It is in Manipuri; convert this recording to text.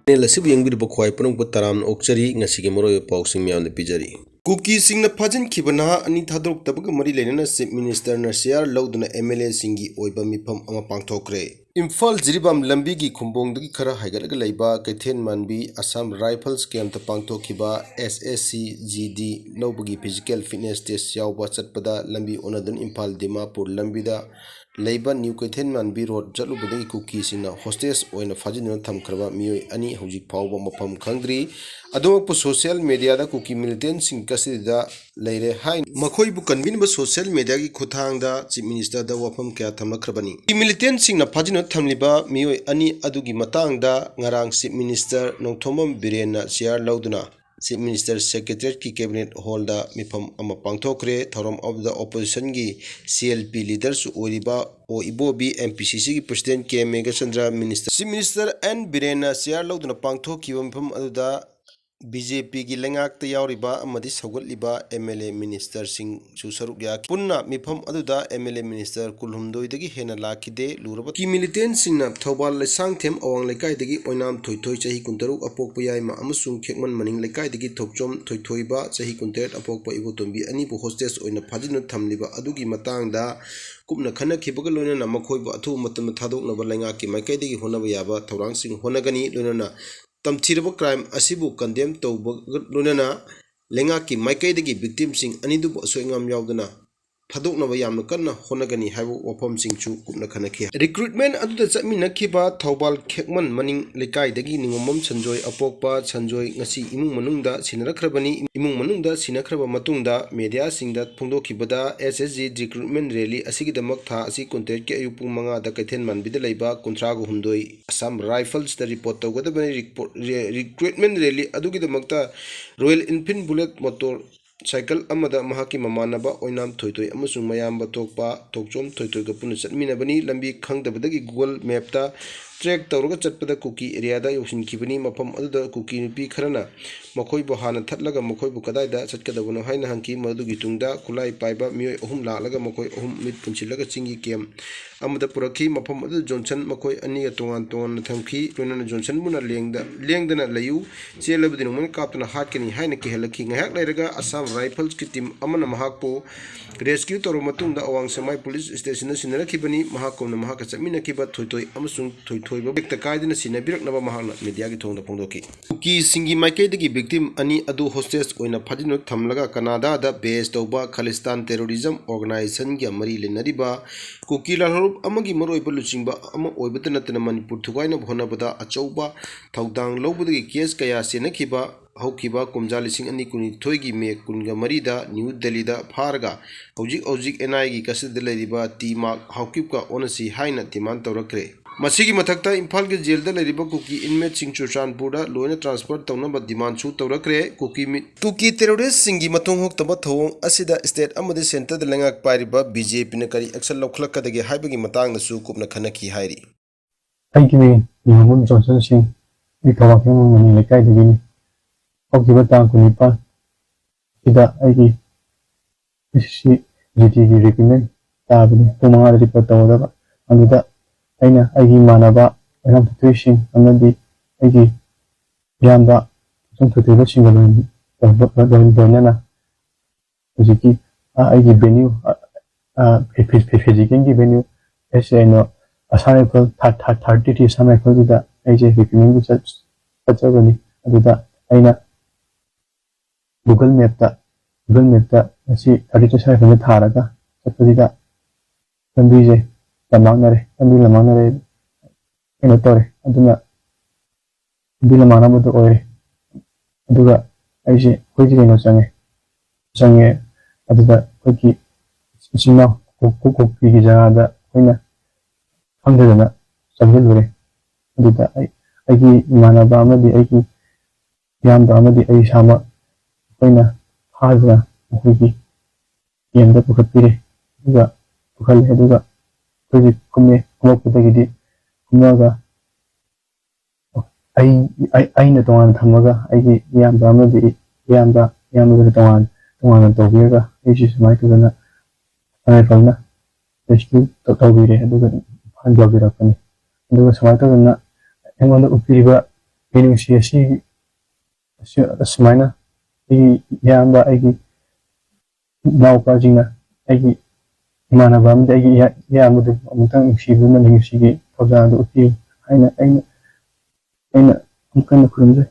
Lasibu Yangbir Bokwai Punung Putaram Oxari, Nasigimoro Poxing me on the Pijari. Cookie sing the Pajan Kibana, and Tadok Tabakamari Lena, Sip Minister Nasia, Louduna MLA Singi, Oibamipam Amapantokre. Imphal Ziribam Lambigi Kumbong the Kara Hagalagalaiba, Katin Manbi, Assam Rifles came to Pangtokiba, SSC GD, Nobugi Physical Fitness Test Yao Watsapada, Lambi Onadan Impal Dimapur Lambida. Labor New Katin Manbi Road, Jalubadi cookies in a hostess or in a Fajin Tamkraba, Mui, Ani, Huji Power Mapam Kangri, Adopo social media, the cookie militants in Casida, Lady High, Makoi Bukanbin, social media, Kutanga, Chief Minister, the Wapam Katamacrabani. The militants in a Pajino Tamliba, Mui, Ani, Adugi Matanga, Narang, Chief Minister, Notomam Birena, Siar Lauduna. Chief Minister Secretary ki Cabinet Holder Mipam Amapangtokre, Thorum of the Opposition gi CLP leaders Oriba o Ibobi MPCC President K. Megasandra Minister. Chief Minister N. Birena Siar Lauduna Pangtok Mipam Aduda BJP gi Leingakna Yauriba Amadi Saugatliba MLA Minister Singh Susarugya Punna Mipam Aduda MLA Minister Kulhumdoi dagi Hena Lakide Luraba ki militants sing na Thobal Lesang Them Awang Lekai dagi Oinam Toitoi Chahi Kuntaruk Apokpayai Ma Amusung Kekman Maning Lekai dagi Thokchom Toitoiba Chahi Kuntet Apokpa Ibutombi Ani bu hostess oina Phajino Thamliba Adugi Matangda Kupna Khana Kibaga Lonana Makoiba Atu Matam Thadok Naba Leingakki Maikai dagi Honaba Yaba Thorang Sing Honagani Lonana Tamthiraba crime asibu condemn to Lunana Leingakki Maikai victim sing Anidu Soingam Yaudana Padok Navayam Kana Honagani Havu Wapam Sing Chu Kupna Kanaki. Recruitment Adu the Zamina Kiba, Taubal Kekman Maning Lekai Dagi Ningomum Sanjoy Apokpa Sanjoy Nasi Imung Manunda Sinakrabani Imung Manunda Sinakraba Matunda Media Sing that Pundo Kibada SSG recruitment rally Asigi Makta Asi Kunte Yupumanga the Katen Man Bidalaiba Contrago Hundoi Assam Rifles the report of whether recruitment rally Adugi the Makta Royal Enfield Bullet Motor Cycle Amada Mahaki Mamanaba Oinam Toitoi Amusung Mayamba Tokpa Tokchom Toitoi Punusat Minabani Lambi Kang the Badagi Google Mapta Track Tauruga Chatpada Cookie area Yoshin Kibani Mapam Other Cookie Pi Karana Makoi Bohana Tatlaga Makoi Bukadai Satkada Haina Hanki Madugi Tunda Kulai Paiba Mio Hum Lalaga Makoi Hum Mid Punchilaga Chingi Kem Amada Puraki Mapam Other Johnson Makoi Ania Tongan Ton Thamki Puna Johnson Muna Langdana Layu Jelabin Captain Harkini Hainaki Helaki Hak Lega Assam Rifles Kitim Amana Mahakpo Rescue Toromatunda Awang Samai Police Station Sinakibani Mahako Mahakasmina Kiba Toitoi Amusung Toitoi the Kaidina Sinabirak Nava Mahana Mediagi Tonga Pondoki. Ki Singi Maike the victim Ani Adu hostess Oina Pajino Tamlaga Canada the based Oba Khalistan Terrorism Organization Gamari Lenariba Kukila Horup Amagi Moro Evoluchimba Ama Oibatanatana Manipur Tugaina Honabada Achoba Taudang Lobudi Kies Kaya Senakiba Hokiba Kumjalising and Nikuni Toigi me Kunga Marida, New Delhi da Parga, Ojik Enai Kasid Ladiba, Tima, Hokipka, Onasi, Haina, Timantorakre. Masigi Matakta, Impalga Jelda Ladiba Cookie inmate Sing Chushan Buda, Loina transport Tonaba demand Chu Torakre, Cookie terrorists Singi Matung Tabato, Asida State Amadi Center, the Leingakna Pariba, BJ Pinakari, Excel Loklaka, the Habigi Matang, the Sukupna Kanaki Hairi. Thank you, Yamun Johnson Singh, the Kawaki and Lekai the Guinea. Okibatan Kunipa Ida Igi Shi GT recommend Tabini, Tumanga Ripata, and the Aina Igi Manaba, and I'm fishing under the Igi Yamba, some to the single banana. Ziki, Igi venue, Physical venue, as I know, a sample 30 sample with the AJ recommend such a way, and the Aina. Google Map asi adito sa kanya tharaga sapudida tambije lamanare tambi lamanare enotore aduna tambi lamana mo to ore aduga aise koji keno sange aduga koji sina ko ki jaga koina hamdana samjilure aduga ai manaba amadi ai yamda amadi ai sama Koina Haza Hugi Yanda Pukapire Duga Pukal Heduga Tuji Kume Kumoputagidi Kumaga Aina Tongan Tamaga Aiki Yamba Amadi Yamba Tongan Togiaga Ages Maitugana Anafalna Rescue Totobire Duga Handobira Pani Duga Samatagana Hemon Upiriba ꯃꯤꯅꯨꯡꯁꯤ ꯑꯁꯤ ꯑꯁꯨꯃꯥꯏꯅ ꯑꯩꯒꯤ ꯏꯌꯥꯝꯕ ꯑꯩꯒꯤ ꯏꯅꯥꯎꯄꯥꯁꯤꯡꯅ ꯑꯩꯒꯤ 이만한 밤인데 이게 아무도 아무튼 시부는 이게 시기 보자도 없이 아니나 아니나 아무튼 그런데